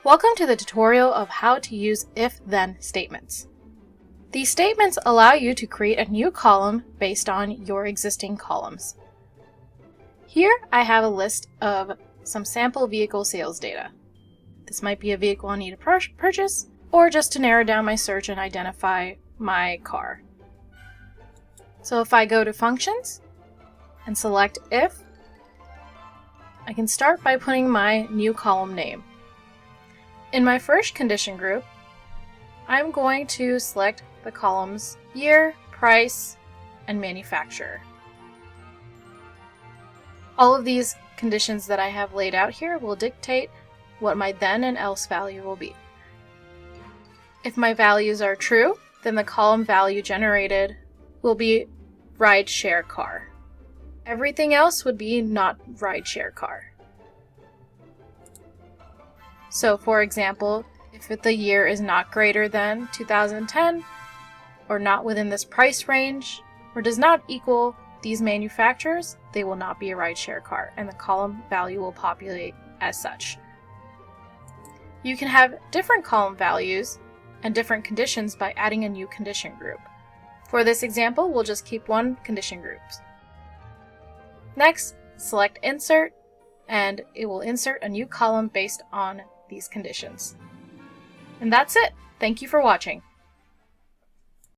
Welcome to the tutorial of how to use if-then statements. These statements allow you to create a new column based on your existing columns. Here I have a list of some sample vehicle sales data. This might be a vehicle I need to purchase, or just to narrow down my search and identify my car. So if I go to Functions and select If, I can start by putting my new column name. In my first condition group, I'm going to select the columns Year, Price, and Manufacturer. All of these conditions that I have laid out here will dictate what my then and else value will be. If my values are true, then the column value generated will be rideshare car. Everything else would be not rideshare car. So for example, if the year is not greater than 2010, or not within this price range, or does not equal these manufacturers, they will not be a rideshare car, and the column value will populate as such. You can have different column values and different conditions by adding a new condition group. For this example, we'll just keep one condition group. Next, select Insert, and it will insert a new column based on these conditions. And that's it. Thank you for watching.